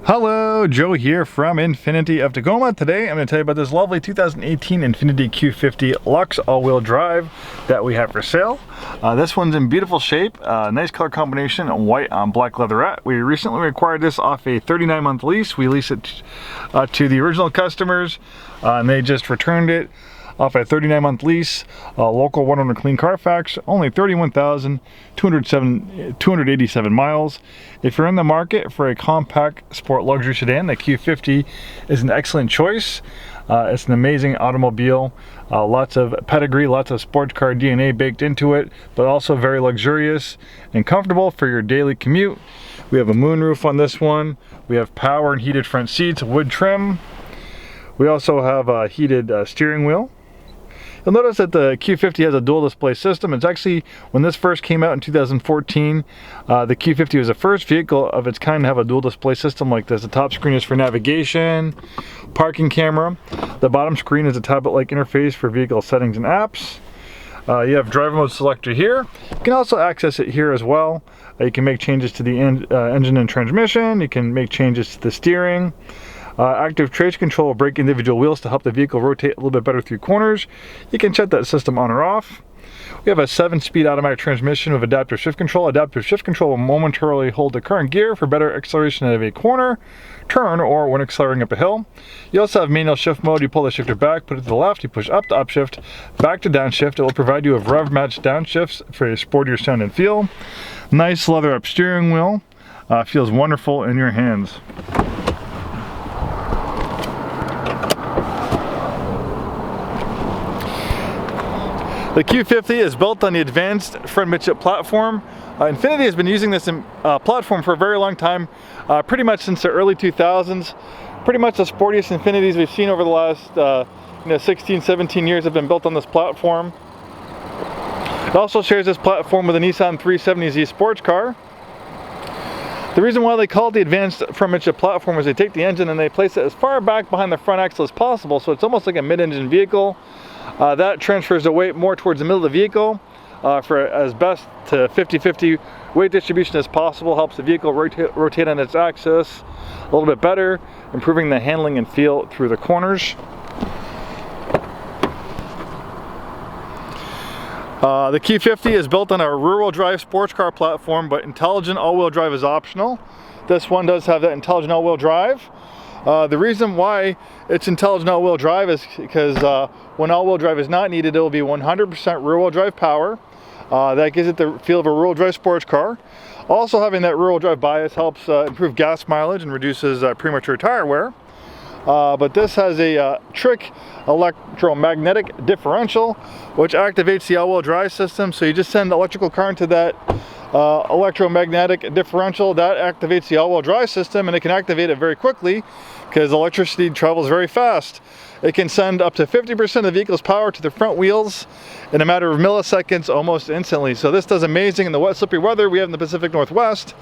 Hello, Joe here from Infiniti of Tacoma. Today I'm going to tell you about this lovely 2018 INFINITI Q50 Luxe all-wheel drive that we have for sale. This one's in beautiful shape, nice color combination, white on black leatherette. We recently acquired this off a 39-month lease. We leased it to the original customers and they just returned it off a 39-month lease, local 100 clean Carfax, only 31,287 miles. If you're in the market for a compact sport luxury sedan, the Q50 is an excellent choice. It's an amazing automobile, lots of pedigree, lots of sports car DNA baked into it, but also very luxurious and comfortable for your daily commute. We have a moonroof on this one. We have power and heated front seats, wood trim. We also have a heated steering wheel. You'll notice that the Q50 has a dual display system. It's actually, when this first came out in 2014, the Q50 was the first vehicle of its kind to have a dual display system like this. The top screen is for navigation, parking camera. The bottom screen is a tablet-like interface for vehicle settings and apps. You have driver mode selector here. You can also access it here as well. You can make changes to the engine and transmission. You can make changes to the steering. Active traction control will brake individual wheels to help the vehicle rotate a little bit better through corners. You can shut that system on or off. We have a 7-speed automatic transmission with adaptive shift control. Adaptive shift control will momentarily hold the current gear for better acceleration out of a corner, turn, or when accelerating up a hill. You also have manual shift mode. You pull the shifter back, put it to the left, you push up to upshift, back to downshift. It will provide you with rev matched downshifts for a sportier sound and feel. Nice leather up steering wheel. Feels wonderful in your hands. The Q50 is built on the advanced front midship platform. Infiniti has been using this platform for a very long time, pretty much since the early 2000s. Pretty much the sportiest Infinitis we've seen over the last 16, 17 years have been built on this platform. It also shares this platform with a Nissan 370Z sports car. The reason why they call it the advanced front midship platform is they take the engine and they place it as far back behind the front axle as possible, so it's almost like a mid-engine vehicle. That transfers the weight more towards the middle of the vehicle for as best to 50-50 weight distribution as possible. Helps the vehicle rotate on its axis a little bit better, improving the handling and feel through the corners. The Q50 is built on a rear-wheel drive sports car platform, but intelligent all-wheel drive is optional. This one does have that intelligent all-wheel drive. The reason why it's intelligent all-wheel drive is because when all-wheel drive is not needed, it will be 100% rear-wheel drive power. That gives it the feel of a rear-wheel drive sports car. Also, having that rear-wheel drive bias helps improve gas mileage and reduces premature tire wear. But this has a trick electromagnetic differential, which activates the all-wheel drive system. So you just send electrical current to that electromagnetic differential. That activates the all-wheel drive system, and it can activate it very quickly because electricity travels very fast. It can send up to 50% of the vehicle's power to the front wheels in a matter of milliseconds, almost instantly. So this does amazing in the wet, slippery weather we have in the Pacific Northwest.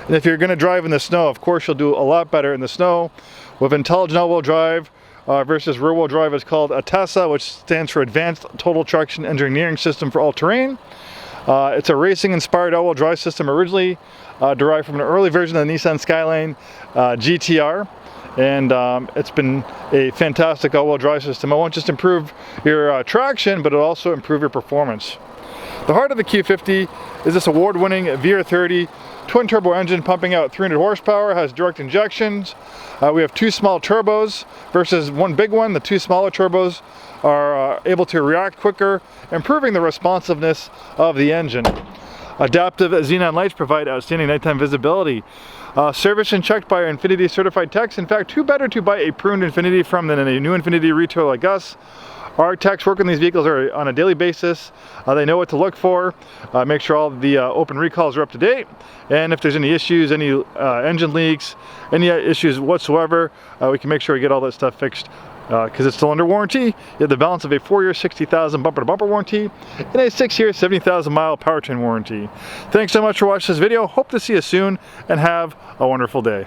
And if you're going to drive in the snow, of course, you'll do a lot better in the snow. With intelligent all-wheel drive versus rear-wheel drive, is called ATESA, which stands for Advanced Total Traction Engineering System for All Terrain. It's a racing-inspired all-wheel drive system, originally derived from an early version of the Nissan Skyline GTR, and it's been a fantastic all-wheel drive system. It won't just improve your traction, but it'll also improve your performance. The heart of the Q50 is this award-winning VR30 twin-turbo engine pumping out 300 horsepower, has direct injections. We have 2 small turbos versus 1 big one. The 2 smaller turbos are able to react quicker, improving the responsiveness of the engine. Adaptive xenon lights provide outstanding nighttime visibility. Serviced and checked by our Infiniti certified techs. In fact, who better to buy a pruned Infiniti from than a new Infiniti retailer like us? Our techs work on these vehicles on a daily basis. They know what to look for, make sure all the open recalls are up to date, and if there's any issues, any engine leaks, any issues whatsoever, we can make sure we get all that stuff fixed because it's still under warranty. You have the balance of a 4-year 60,000 bumper-to-bumper warranty and a 6-year 70,000 mile powertrain warranty. Thanks so much for watching this video. Hope to see you soon and have a wonderful day.